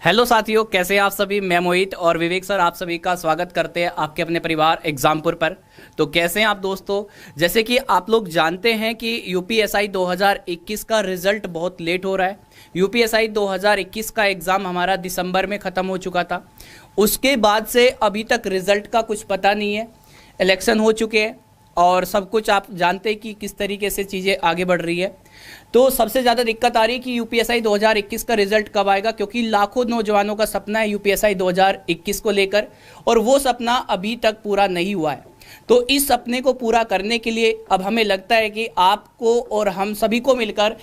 Hello साथियों, कैसे हैं आप सभी। मैं मोहित और विवेक सर आप सभी का स्वागत करते हैं आपके अपने परिवार एग्जामपुर पर। तो कैसे हैं आप दोस्तों। जैसे कि आप लोग जानते हैं कि यूपीएसआई 2021 का रिजल्ट बहुत लेट हो रहा है। यूपीएसआई 2021 का एग्ज़ाम हमारा दिसंबर में ख़त्म हो चुका था। उसके बाद से अभी तक रिज़ल्ट का कुछ पता नहीं है। इलेक्शन हो चुके हैं और सब कुछ आप जानते हैं कि किस तरीके से चीज़ें आगे बढ़ रही है। तो सबसे ज़्यादा दिक्कत आ रही है कि यूपीएसआई 2021 का रिजल्ट कब आएगा, क्योंकि लाखों नौजवानों का सपना है यूपीएसआई 2021 को लेकर और वो सपना अभी तक पूरा नहीं हुआ है। तो इस सपने को पूरा करने के लिए अब हमें लगता है कि आपको और हम सभी को मिलकर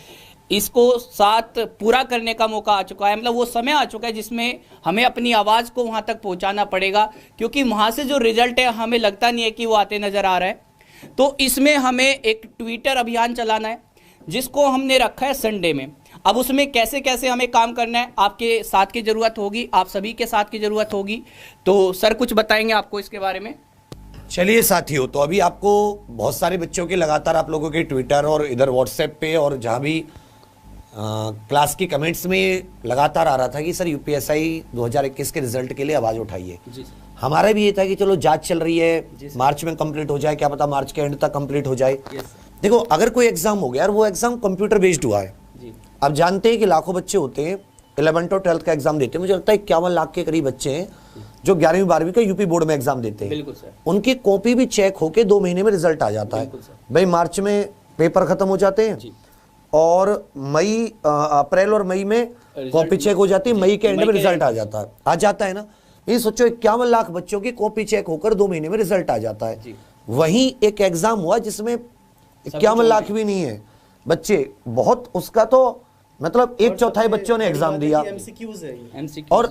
इसको साथ पूरा करने का मौका आ चुका है। मतलब वो समय आ चुका है जिसमें हमें अपनी आवाज़ को वहाँ तक पहुँचाना पड़ेगा, क्योंकि वहाँ से जो रिजल्ट है हमें लगता नहीं है कि वो आते नज़र आ रहा है। तो इसमें हमें एक ट्विटर अभियान चलाना है जिसको हमने रखा है संडे में। अब उसमें कैसे कैसे हमें काम करना है, आपके साथ की ज़रूरत होगी, आप सभी के साथ की ज़रूरत होगी। तो सर कुछ बताएंगे आपको इसके बारे में। चलिए साथियों, तो अभी आपको बहुत सारे बच्चों के लगातार आप लोगों के ट्विटर और इधर व्हाट्सएप पे और जहाँ भी क्लास की कमेंट्स में लगातार आ रहा था कि सर यूपीएसआई 2021 के रिजल्ट के लिए आवाज़ उठाइए। हमारा भी ये था कि चलो जांच चल रही है, मार्च में कंप्लीट हो जाए, क्या पता मार्च के एंड तक कंप्लीट हो जाए। देखो, अगर कोई एग्जाम हो गया और वो एग्जाम कंप्यूटर बेस्ड हुआ है, आप जानते हैं कि लाखों बच्चे होते हैं 11th और 12th का एग्जाम देते हैं। मुझे लगता है 51 लाख के करीब बच्चे हैं जो 11वीं 12वीं का यूपी बोर्ड में एग्जाम देते हैं। बिल्कुल सर। उनकी कॉपी भी चेक होके 2 महीने में रिजल्ट आ जाता है। भाई मार्च में पेपर खत्म हो जाते हैं और अप्रैल और मई में कॉपी चेक हो जाती है, मई के एंड में रिजल्ट आ जाता है ना। ये सोचो 51 लाख बच्चों की कॉपी चेक होकर 2 महीने में रिजल्ट आ जाता है। वहीं एक एग्जाम हुआ जिसमें 51 लाख भी नहीं है बच्चे, बहुत उसका तो मतलब 1/4 बच्चों ने एग्जाम दिया और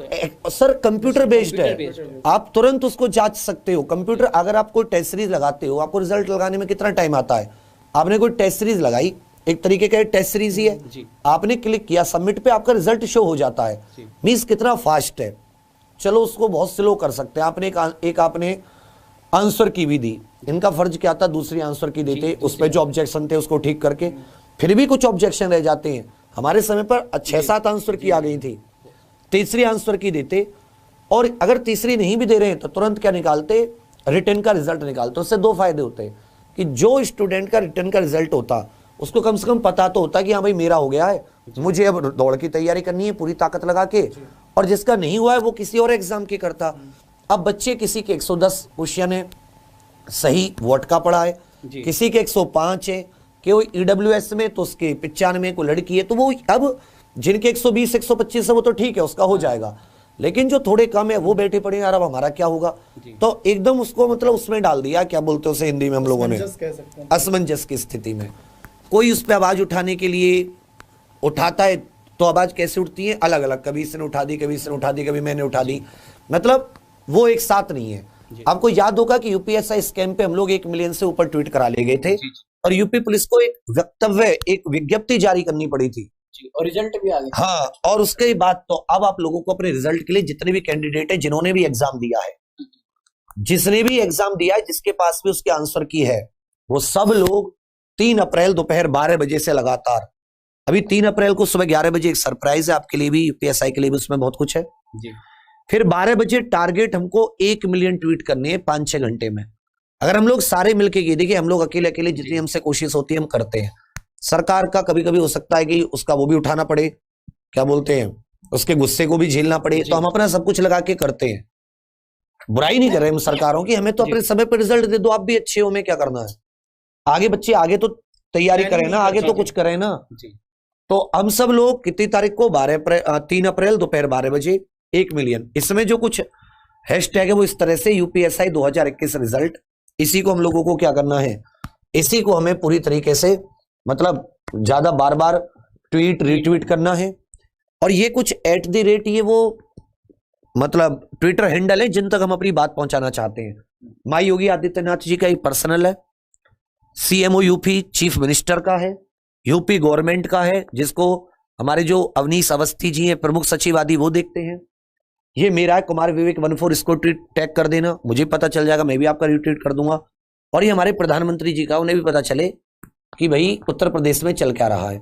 सर कंप्यूटर बेस्ड है। आप तुरंत उसको जांच सकते हो। कंप्यूटर, अगर आप कोई टेस्ट सीरीज लगाते हो, आपको रिजल्ट लगाने में कितना टाइम आता है। आपने कोई टेस्ट सीरीज लगाई, एक तरीके का टेस्ट सीरीज ही है, आपने क्लिक किया सबमिट पे, आपका रिजल्ट शो हो जाता है। मींस कितना फास्ट है। चलो उसको बहुत स्लो कर सकते हैं। आपने एक आपने आंसर की भी दी, इनका फर्ज क्या था, दूसरी आंसर की देते, उस पर जो ऑब्जेक्शन थे उसको ठीक करके, फिर भी कुछ ऑब्जेक्शन रह जाते हैं। हमारे समय पर 6-7 आंसर की आ गई थी, तीसरी आंसर की देते, और अगर तीसरी नहीं भी दे रहे हैं तो तुरंत क्या निकालते, रिटर्न का रिजल्ट निकालते। उससे 2 फायदे होते हैं कि जो स्टूडेंट का रिटर्न का रिजल्ट होता उसको कम से कम पता तो होता कि हाँ भाई मेरा हो गया है, मुझे अब दौड़ की तैयारी करनी है पूरी ताकत लगा के, और जिसका नहीं हुआ है वो किसी और एग्जाम की करता। अब बच्चे किसी के 110 क्वेश्चन है सही वोट का पड़ा है, किसी के 105 है, कि वो ईडब्ल्यूएस में तो उसके 95 को लड़की है, तो वो अब जिनके 120 125 है वो तो ठीक है, उसका हो जाएगा। लेकिन जो थोड़े कम है वो बैठे पड़े यार अब हमारा क्या होगा। तो एकदम उसको मतलब उसमें डाल दिया, क्या बोलते हैं उसे हिंदी में हम लोगों ने, असमंजस की स्थिति में। कोई उस पर आवाज उठाने के लिए उठाता है तो आवाज कैसे उठती है, अलग अलग, कभी इसने उठा दी, कभी इसने उठा दी, कभी मैंने उठा दी, मतलब वो एक साथ नहीं है। आपको याद होगा कि यूपीएसआई स्कैम पे हम लोग 1 मिलियन से ऊपर ट्वीट करा ले गए थे और यूपी पुलिस को एक वक्तव्य, एक विज्ञप्ति जारी करनी पड़ी थी और रिजल्ट भी आ गया। हाँ, और उसके बाद तो अब आप लोगों को अपने रिजल्ट के लिए जितने भी कैंडिडेट है, जिन्होंने भी एग्जाम दिया है, जिसने भी एग्जाम दिया है, जिसके पास भी उसके आंसर की है, वो सब लोग 3 अप्रैल दोपहर 12 बजे से लगातार, अभी 3 अप्रैल को सुबह 11 बजे एक सरप्राइज है आपके लिए भी, यूपीएसआई के लिए भी, उसमें बहुत कुछ है जी। फिर 12 बजे टारगेट हमको 1 मिलियन ट्वीट करने हैं 5-6 घंटे में। अगर हम लोग सारे मिलके किए, देखिए हम लोग अकेले अकेले जितनी हमसे कोशिश होती है हम करते हैं। सरकार का कभी कभी हो सकता है कि उसका वो भी उठाना पड़े, क्या बोलते हैं, उसके गुस्से को भी झेलना पड़े, तो हम अपना सब कुछ लगा के करते हैं। बुराई नहीं कर रहे हम सरकारों की, हमें तो अपने समय पर रिजल्ट दे दो, आप भी अच्छे हो, में क्या करना है। आगे बच्चे आगे तो तैयारी करें ना, आगे तो कुछ करें ना। तो हम सब लोग कितनी तारीख को 3 अप्रैल दोपहर 12 बजे 1 मिलियन, इसमें जो कुछ हैशटैग है वो इस तरह से यूपीएसआई 2021 रिजल्ट, इसी को हम लोगों को क्या करना है, इसी को हमें पूरी तरीके से मतलब ज्यादा बार बार ट्वीट रिट्वीट करना है। और ये कुछ @ ये वो मतलब ट्विटर हैंडल है जिन तक हम अपनी बात पहुंचाना चाहते हैं। माई योगी आदित्यनाथ जी का एक पर्सनल है, सीएमओ यूपी चीफ मिनिस्टर का है, यूपी गवर्नमेंट का है, जिसको हमारे जो अवनीश अवस्थी जी हैं प्रमुख सचिव आदि वो देखते हैं। ये मेरा है कुमार विवेक 14, इसको ट्वीट टैग कर देना, मुझे पता चल जाएगा, मैं भी आपका रिट्वीट कर दूंगा। और ये हमारे प्रधानमंत्री जी का, उन्हें भी पता चले कि भाई उत्तर प्रदेश में चल क्या रहा है।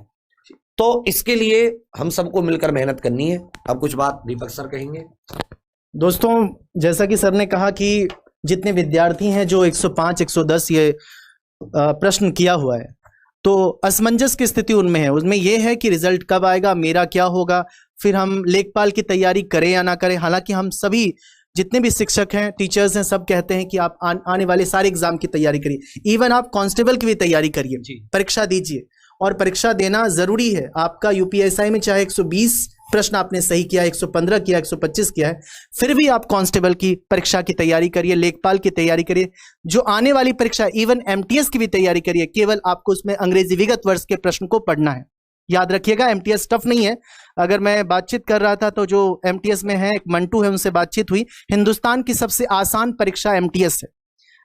तो इसके लिए हम सबको मिलकर मेहनत करनी है। अब कुछ बात दीपक सर कहेंगे। दोस्तों, जैसा कि सर ने कहा कि जितने विद्यार्थी हैं जो 105 110 ये प्रश्न किया हुआ है, तो असमंजस की स्थिति उनमें है। उसमें यह है कि रिजल्ट कब आएगा, मेरा क्या होगा, फिर हम लेखपाल की तैयारी करें या ना करें। हालांकि हम सभी जितने भी शिक्षक हैं, टीचर्स हैं, सब कहते हैं कि आप आने वाले सारे एग्जाम की तैयारी करिए। इवन आप कांस्टेबल की भी तैयारी करिए, परीक्षा दीजिए, और परीक्षा देना जरूरी है। आपका यूपीएसआई में चाहे 120 प्रश्न आपने सही किया, 115 किया, 125 किया है, फिर भी आप कांस्टेबल की परीक्षा की तैयारी करिए, लेखपाल की तैयारी करिए, जो आने वाली परीक्षा इवन एमटीएस की भी तैयारी करिए। केवल आपको उसमें अंग्रेजी विगत वर्ष के प्रश्न को पढ़ना है। याद रखिएगा, एमटीएस टफ नहीं है। अगर मैं बातचीत कर रहा था तो जो एमटीएस में है, एक मंटू है, उनसे बातचीत हुई, हिंदुस्तान की सबसे आसान परीक्षा एमटीएस है।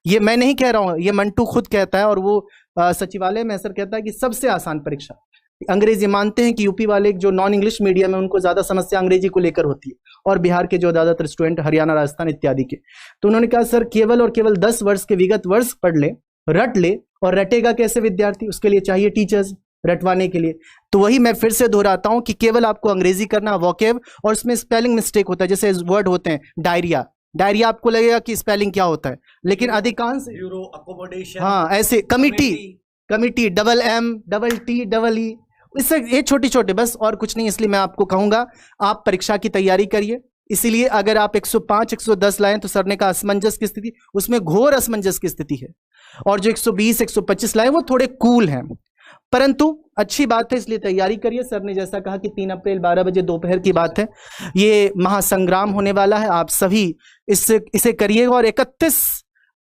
ये मैं नहीं कह रहा हूं, ये मंटू खुद कहता है, और वो सचिवालय में सर कहता है कि सबसे आसान परीक्षा। अंग्रेजी मानते हैं कि यूपी वाले जो नॉन इंग्लिश मीडियम है उनको ज्यादा समस्या अंग्रेजी को लेकर होती है, और बिहार के जो ज्यादातर स्टूडेंट हरियाणा, राजस्थान इत्यादि के। तो उन्होंने कहा सर केवल और केवल 10 वर्ष के विगत वर्ष पढ़ ले, रट ले, और रटेगा कैसे विद्यार्थी? उसके लिए चाहिए टीचर्स रटवाने के लिए। तो वही मैं फिर से दोहराता हूं कि केवल आपको अंग्रेजी करना, वोकेब, और उसमें स्पेलिंग मिस्टेक होता है। जैसे वर्ड होते हैं डायरिया, डायरिया आपको लगेगा कि स्पेलिंग क्या होता है, लेकिन अधिकांश ब्यूरो अकोमोडेशन, हाँ ऐसे committee double M double T double E, इससे ये छोटी छोटे बस, और कुछ नहीं। इसलिए मैं आपको कहूंगा आप परीक्षा की तैयारी करिए। इसीलिए अगर आप 105 110 लाएं तो सर ने कहा असमंजस की स्थिति, उसमें घोर असमंजस की स्थिति है, और जो 120 125 लाए वो थोड़े कूल हैं, परंतु अच्छी बात है, इसलिए तैयारी करिए। सर ने जैसा कहा कि 3 अप्रैल 12 बजे दोपहर की बात है, ये महासंग्राम होने वाला है। आप सभी इसे करिएगा, और 31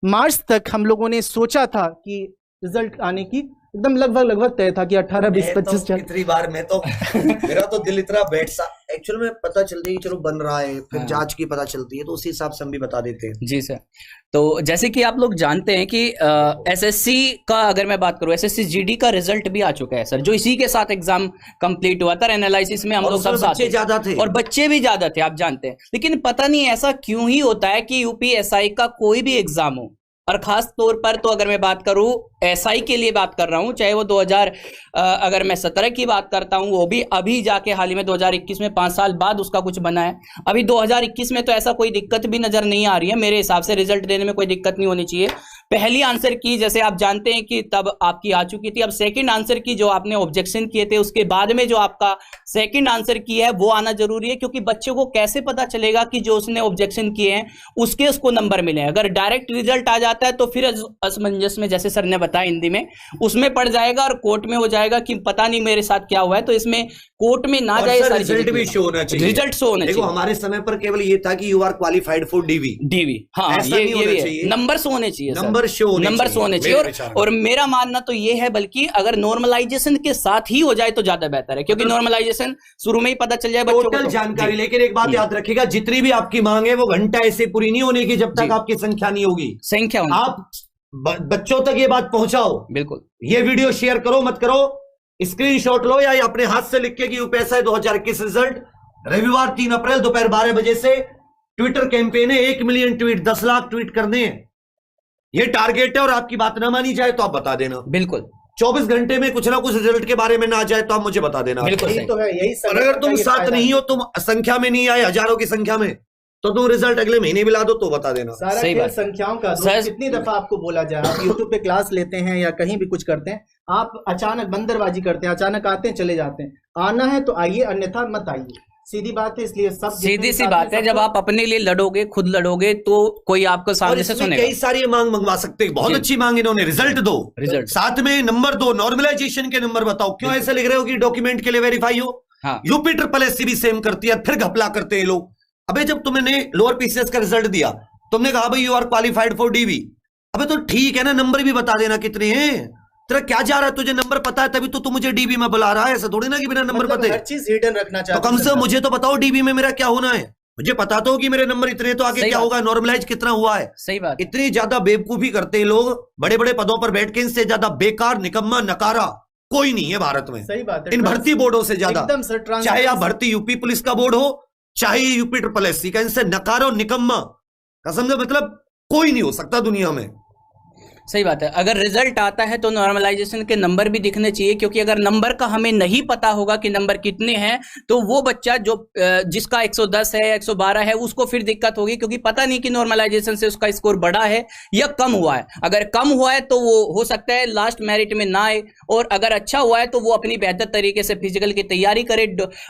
मार्च तक हम लोगों ने सोचा था कि रिजल्ट आने की एकदम लगभग तय था कि 18 20 25 कितनी बार मैं तो मेरा तो दिल इतना बैठ सा एक्चुअल में पता चलती है, चलो बन रहा है, फिर जांच की पता चलती है, तो उसी हिसाब से हम भी बता देते हैं। जी सर। तो जैसे कि आप लोग जानते हैं कि एसएससी का अगर मैं बात करूं, एसएससी जीडी का रिजल्ट भी आ चुका है सर, जो इसी के साथ एग्जाम कंप्लीट हुआ था। एनालिसिस में हम लोग सब साथ बच्चे ज्यादा थे, और बच्चे भी ज्यादा थे, आप जानते हैं। लेकिन पता नहीं ऐसा क्यों ही होता है कि यूपीएसआई का कोई भी एग्जाम हो, और खास तौर पर तो अगर मैं बात करूं एसआई के लिए बात कर रहा हूं, चाहे वो 2017 की बात करता हूं, वो भी अभी जाके हाल ही में 2021 में 5 साल बाद उसका कुछ बना है। अभी 2021 में तो ऐसा कोई दिक्कत भी नजर नहीं आ रही है मेरे हिसाब से, रिजल्ट देने में कोई दिक्कत नहीं होनी चाहिए। पहली आंसर की जैसे आप जानते हैं कि तब आपकी आ चुकी थी, अब सेकंड आंसर की जो आपने ऑब्जेक्शन किए थे उसके बाद में जो आपका सेकंड आंसर की है वो आना जरूरी है, क्योंकि बच्चे को कैसे पता चलेगा कि जो उसने ऑब्जेक्शन किए हैं उसको नंबर मिले। अगर डायरेक्ट रिजल्ट आ जाता है तो फिर असमंजस में, जैसे सर ने बताया हिंदी में, उसमें पड़ जाएगा और कोर्ट में हो जाएगा कि पता नहीं मेरे साथ क्या हुआ है। तो इसमें कोर्ट में ना जाए, रिजल्ट भी शो होना चाहिए, रिजल्ट शो होना चाहिए। हमारे समय पर केवल ये था कि you are qualified for DV, हाँ ये नंबर शो होने चाहिए, नंबर शो होने चाहिए। और मेरा मानना तो ये है, बल्कि अगर नॉर्मलाइजेशन के साथ ही हो जाए तो ज्यादा बेहतर है, क्योंकि नॉर्मलाइजेशन शुरू में ही पता चल जाए टोटल जानकारी। लेकिन एक बात याद रखिएगा, जितनी भी आपकी मांग है वो घंटा ऐसे पूरी नहीं होने की जब तक आपकी संख्या नहीं होगी। संख्या आप बच्चों तक ये बात पहुंचाओ, बिल्कुल। ये वीडियो शेयर करो मत करो, स्क्रीनशॉट लो या अपने हाथ से लिख के कि यूपीएसआई 2021 रिजल्ट रविवार 3 अप्रैल दोपहर 12 बजे से ट्विटर कैंपेन है, 1 मिलियन ट्वीट, 10 लाख ट्वीट करने हैं, ये टारगेट है। और आपकी बात ना मानी जाए तो आप बता देना, बिल्कुल 24 घंटे में कुछ ना कुछ रिजल्ट के बारे में ना आ जाए तो आप मुझे बता देना। बिल्कुल तो है, यही और अगर तुम साथ नहीं हो, तुम संख्या में नहीं आए हजारों की संख्या में, तो तुम रिजल्ट अगले महीने मिला दो तो बता देना। सारा खेल संख्याओं का। कितनी दफा आपको बोला जाए, आप यूट्यूब पे क्लास लेते हैं या कहीं भी कुछ करते हैं, आप अचानक बंदरबाजी करते हैं, अचानक आते हैं चले जाते हैं। आना है तो आइए, अन्यथा मत आइए, सीधी बात है। इसलिए सब सीधी सी बात है, जब आप अपने लिए लड़ोगे, खुद लड़ोगे, तो कोई आपको सामने से सुनेगा। कई सारी मांग मंगवा सकते हैं, बहुत अच्छी मांग इन्होंने, रिजल्ट दो, रिजल्ट साथ में नंबर दो, नॉर्मलाइजेशन के नंबर बताओ। क्यों ऐसे लिख रहे हो कि डॉक्यूमेंट के लिए वेरीफाई हो? यूपी SSSC भी सेम करती है, फिर घपला करते हैं लोग। अबे जब तुमने लोअर पीसीएस का रिजल्ट दिया, तुमने कहा भाई you are qualified for DV, अबे तो ठीक है ना, नंबर भी बता देना कितने हैं। तेरा क्या जा रहा है, तुझे नंबर पता है तभी तो तू मुझे डीबी में बुला रहा है, ऐसा थोड़ी ना कि बिना नंबर पते हर चीज हिडन रखना चाहते। तो कम से कम मुझे तो बताओ डीबी में मेरा क्या होना है, मुझे पता तो कि मेरे नंबर इतने, तो आगे क्या होगा, नॉर्मलाइज कितना हुआ है। सही बात। इतनी ज्यादा बेवकूफी करते हैं लोग बड़े बड़े पदों पर बैठ के, इनसे ज्यादा बेकार निकम्मा नकारा कोई नहीं है भारत में। सही बात है। इन भर्ती बोर्डों से ज्यादा, चाहे आप भर्ती यूपी पुलिस का बोर्ड हो, चाहे यूपी SSSC का, इनसे नकारा और निकम्मा कसम से मतलब कोई नहीं हो सकता दुनिया में। सही बात है। अगर रिजल्ट आता है तो नॉर्मलाइजेशन के नंबर भी दिखने चाहिए, क्योंकि अगर नंबर का हमें नहीं पता होगा कि नंबर कितने हैं तो वो बच्चा जो जिसका 110 है 112 है उसको फिर दिक्कत होगी, क्योंकि पता नहीं कि नॉर्मलाइजेशन से उसका स्कोर बढ़ा है या कम हुआ है। अगर कम हुआ है तो वो हो सकता है लास्ट मेरिट में ना आए, और अगर अच्छा हुआ है तो वो अपनी बेहतर तरीके से फिजिकल की तैयारी करे,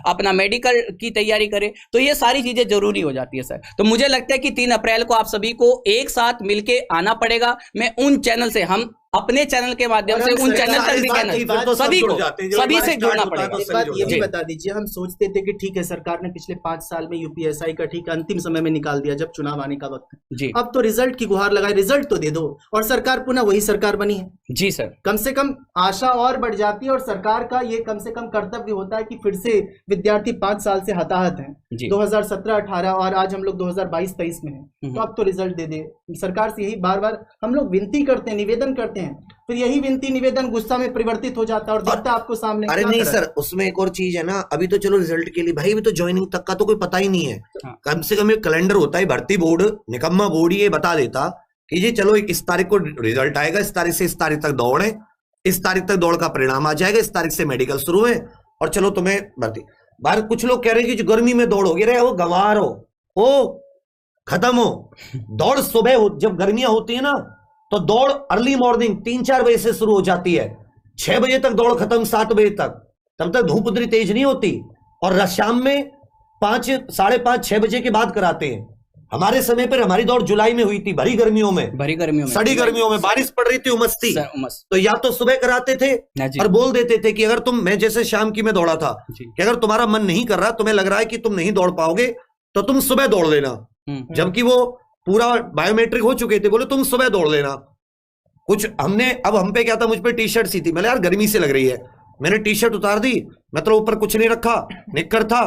अपना मेडिकल की तैयारी करे। तो ये सारी चीजें जरूरी हो जाती है सर। तो मुझे लगता है कि 3 अप्रैल को आप सभी को एक साथ मिलके आना पड़ेगा। मैं उन चैनल से, हम अपने चैनल के माध्यम से उन चैनल तक भी कहना, तो सभी को, सभी से जुड़ना एक पड़ेगा। बात ये भी बता दीजिए, हम सोचते थे कि ठीक है सरकार ने पिछले 5 साल में यूपीएसआई का ठीक अंतिम समय में निकाल दिया जब चुनाव आने का वक्त है। जी अब तो रिजल्ट की गुहार लगाए, रिजल्ट तो दे दो, और सरकार पुनः वही सरकार बनी है। जी सर, कम से कम आशा और बढ़ जाती है, और सरकार का ये कम से कम कर्तव्य होता है कि फिर से विद्यार्थी 5 साल से हताहत हैं, 2017-18 और आज हम लोग 2022-23 में हैं, तो अब तो रिजल्ट दे दे। सरकार से यही बार बार हम लोग विनती करते हैं, निवेदन करते हैं, फिर यही विनती निवेदन गुस्सा में परिवर्तित हो जाता है और दिखता आपको सामने। अरे नहीं सर, उसमें एक और चीज है ना, अभी तो चलो रिजल्ट के लिए भाई, अभी तो ज्वाइनिंग तक का तो कोई पता ही नहीं है। कम से कम एक कैलेंडर होता है, भर्ती बोर्ड निकम्मा बोर्ड ये बता देता कि जी चलो इस तारीख को रिजल्ट आएगा, इस तारीख से इस तारीख तक दौड़ है, इस तारीख तक दौड़ का परिणाम आ जाएगा, इस तारीख से मेडिकल शुरू है और चलो तुम्हें भर्ती। बाहर कुछ लोग कह रहे हैं कि जो गर्मी में दौड़ होगी, रे वो गंवार हो खत्म हो। दौड़ सुबह हो, जब गर्मियां होती है ना तो दौड़ अर्ली मॉर्निंग 3-4 बजे से शुरू हो जाती है, 6 बजे तक दौड़ खत्म, 7 बजे तक, तब तक धूप उतनी तेज नहीं होती, और शाम में 5, 5:30, 6 बजे के बाद कराते हैं। हमारे समय पर हमारी दौड़ जुलाई में हुई थी, भरी गर्मियों में, सड़ी गर्मियों में, बारिश पड़ रही थी, उमस थी, तो या तो सुबह कराते थे और बोल देते थे कि अगर तुम, मैं जैसे शाम की में दौड़ा था, कि अगर तुम्हारा मन नहीं कर रहा, तुम्हें लग रहा है कि तुम नहीं दौड़ पाओगे तो तुम सुबह दौड़ लेना। जबकि वो पूरा बायोमेट्रिक हो चुके थे, बोले तुम सुबह दौड़ लेना। कुछ हमने, अब हम पे क्या था, मुझ पे टी शर्ट सी थी, मैंने यार गर्मी से लग रही है, मैंने टी शर्ट उतार दी, मतलब ऊपर कुछ नहीं रखा, निक्कर था,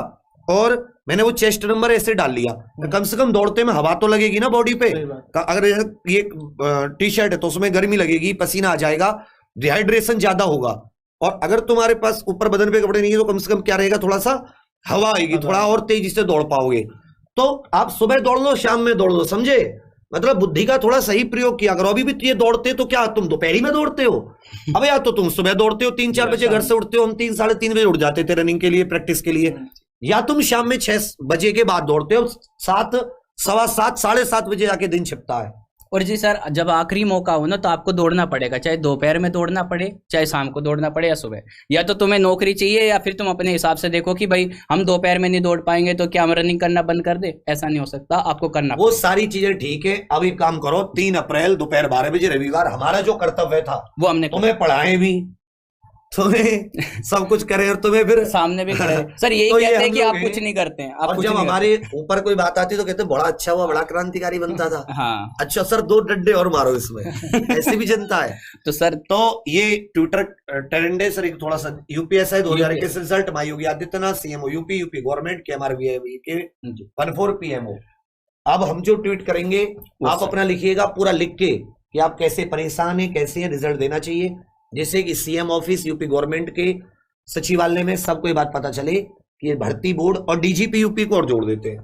और मैंने वो चेस्ट नंबर ऐसे डाल लिया। कम से कम दौड़ते में हवा तो लगेगी ना बॉडी पे, अगर ये टी शर्ट है तो उसमें गर्मी लगेगी, पसीना आ जाएगा, डिहाइड्रेशन ज्यादा होगा, और अगर तुम्हारे पास ऊपर बदन पे कपड़े नहीं है तो कम से कम क्या रहेगा, थोड़ा सा हवा आएगी, थोड़ा और तेजी से दौड़ पाओगे। तो आप सुबह दौड़ लो, शाम में दौड़ लो, समझे? मतलब बुद्धि का थोड़ा सही प्रयोग किया करो। अभी भी ये दौड़ते तो क्या तुम दोपहरी में दौड़ते हो? अब या तो तुम सुबह दौड़ते हो, 3-4 बजे घर से उठते हो, हम 3, 3:30 बजे उठ जाते थे रनिंग के लिए, प्रैक्टिस के लिए, या तुम शाम में 6 बजे के बाद दौड़ते हो, 7, 7:15, 7:30 बजे जाके दिन छिपता है। और जी सर, जब आखिरी मौका हो ना तो आपको दौड़ना पड़ेगा, चाहे दोपहर में दौड़ना पड़े, चाहे शाम को दौड़ना पड़े या सुबह। या तो तुम्हें नौकरी चाहिए या फिर तुम अपने हिसाब से देखो कि भाई हम दोपहर में नहीं दौड़ पाएंगे तो क्या हम रनिंग करना बंद कर दे, ऐसा नहीं हो सकता, आपको करना वो सारी चीजें ठीक है। अब एक काम करो, 3 अप्रैल दोपहर 12 बजे रविवार, हमारा जो कर्तव्य था वो हमने, तुम्हें पढ़ाए भी, तुम्हें सब कुछ करे और तुम्हें फिर सामने भी करे। सर यही कहते हैं कि आप कुछ नहीं करते हैं, आप और जब हमारे ऊपर कोई बात आती तो कहते बड़ा अच्छा हुआ, बड़ा क्रांतिकारी बनता था। हाँ, अच्छा सर 2 डंडे और मारो इसमें, ऐसी भी जनता है। तो सर, तो ये ट्विटर ट्रेंड है सर, एक थोड़ा सा यूपीएसआई 2021 रिजल्ट, माई Yogi Adityanath CMO UP government के MRVI के 14 PMO। अब हम जो ट्वीट करेंगे आप अपना लिखिएगा पूरा लिख के कि आप कैसे परेशान है, कैसे रिजल्ट देना चाहिए, जैसे कि सीएम ऑफिस, यूपी गवर्नमेंट के सचिवालय में सबको ये बात पता चले कि ये भर्ती बोर्ड, और डीजीपी यूपी को और जोड़ देते हैं,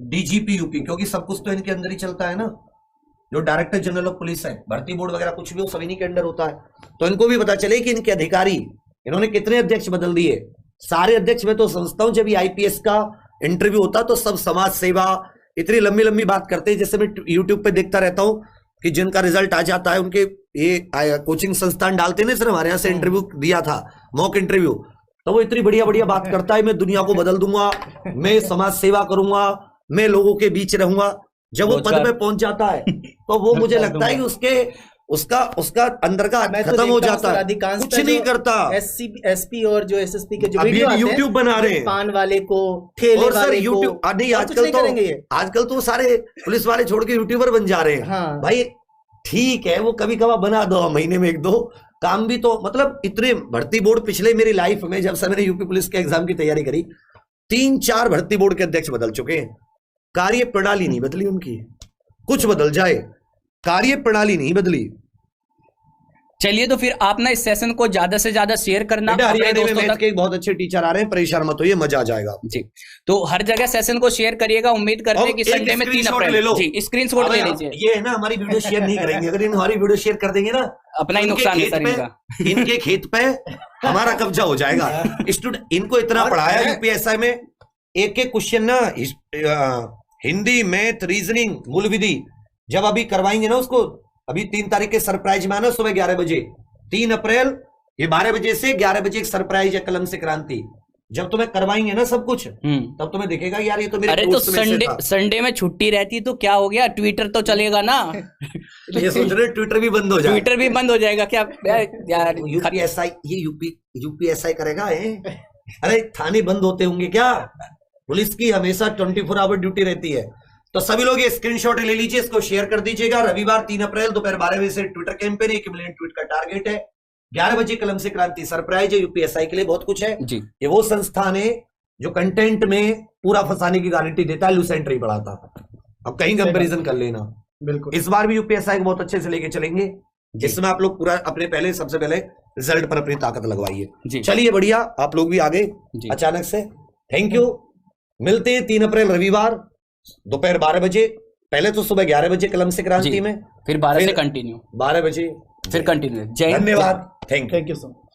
डीजीपी यूपी, क्योंकि सब कुछ तो इनके अंदर ही चलता है ना। जो डायरेक्टर जनरल ऑफ पुलिस है, भर्ती बोर्ड वगैरह कुछ भी हो सब इन्हीं के अंडर होता है, तो इनको भी पता चले कि इनके अधिकारी, इन्होंने कितने अध्यक्ष बदल दिए। सारे अध्यक्ष मैं तो समझता हूं जब ये IPS का इंटरव्यू होता तो सब समाज सेवा, इतनी लंबी लंबी बात करते हैं। जैसे मैं यूट्यूब पे देखता रहता हूं कि जिनका रिजल्ट आ जाता है, उनके ये कोचिंग संस्थान डालते ना, सर हमारे यहाँ से इंटरव्यू दिया था, मॉक इंटरव्यू, तो वो इतनी बढ़िया बढ़िया बात करता है, मैं दुनिया को बदल दूंगा, मैं समाज सेवा करूंगा, मैं लोगों के बीच रहूंगा। जब वो पद पे पहुंच जाता है तो वो मुझे लगता है कि उसका अंदर का खत्म हो जाता है, कुछ नहीं करता। SP और जो SSP के जो वीडियो यूट्यूब बना रहे हैं, पान वाले को, ठेले वाले को, नहीं आजकल तो सारे पुलिस वाले छोड़ के यूट्यूबर बन जा रहे हैं। हाँ। भाई ठीक है, वो कभी कभार बना दो, महीने में 1-2 काम भी तो, मतलब इतने भर्ती बोर्ड पिछले मेरी लाइफ में, जब से मैंने यूपी पुलिस के एग्जाम की तैयारी करी, 3-4 भर्ती बोर्ड के अध्यक्ष बदल चुके हैं। कार्य प्रणाली नहीं बदली उनकी, कुछ बदल जाए, कार्य प्रणाली नहीं बदली। चलिए तो फिर आप ना इस सेशन को ज्यादा से ज्यादा शेयर करना बेटा, अपने हरियाणा में दोस्तों मैथ तक। के एक बहुत अच्छे टीचर आ रहे हैं, परेशान मत होइए, मजा आ जाएगा। जी, तो हर जगह सेशन को शेयर करिएगा। उम्मीद करते हैं कि संडे में 3 स्क्रीनशॉट ले अप्रैल लो। जी स्क्रीनशॉट ले लीजिए। ये है ना, हमारी वीडियो शेयर नहीं करेंगे। अगर इन हमारी वीडियो शेयर कर देंगे ना, अपना ही इनके नुकसान है खेत सर पे- इनका। इनके खेत पे हमारा कब्जा हो जाएगा। स्टूडेंट इनको इतना पढ़ाया यूपीएसआई में, एक एक क्वेश्चन ना हिंदी, मैथ, रीजनिंग, मूल विधि जब अभी करवाएंगे ना उसको, अभी 3 तारीख के सरप्राइज में आना सुबह 11 बजे, 3 अप्रैल ये 12 बजे से 11 बजे एक सरप्राइज है कलम से क्रांति। जब तुम्हें करवाएंगे ना सब कुछ, तब तुम्हें दिखेगा यार ये तो मेरे अरे तो कोर्स में से संडे था। संडे में छुट्टी रहती तो क्या हो गया, ट्विटर तो चलेगा ना। ये सोच रहे ट्विटर भी बंद हो जाए। ट्विटर भी बंद हो जाएगा क्या यार? यूपीएसआई, ये यूपीएसआई करेगा है? अरे थाने बंद होते होंगे क्या? पुलिस की हमेशा 24 आवर ड्यूटी रहती है। तो सभी लोग ये स्क्रीनशॉट ले लीजिए, इसको शेयर कर दीजिएगा। रविवार 3 अप्रैल दोपहर 12 बजे से ट्विटर कैंपेन, 1 मिलियन ट्वीट का टारगेट है। 11 बजे कलम से क्रांति सरप्राइज है। यूपीएसआई के लिए बहुत कुछ है जी। ये वो संस्थान है जो कंटेंट में पूरा फंसाने की गारंटी देता है, लूसेंट नहीं बढ़ाता। अब कहीं कंपैरिजन कर लेना। बिल्कुल। इस बार भी यूपीएसआई को बहुत अच्छे से लेके चलेंगे, जिसमें आप लोग पूरा अपने पहले सबसे पहले रिजल्ट पर अपनी ताकत लगवाइए। जी। चलिए बढ़िया, आप लोग भी आगे जी। अचानक से। Thank you. मिलते हैं 3 अप्रैल रविवार दोपहर 12 बजे। पहले तो सुबह 11 बजे कलम से क्रांति जी। में, फिर 12 से फिर कंटिन्यू, 12 बजे फिर कंटिन्यू। जय हिंद। धन्यवाद। Thank you. Thank you so much.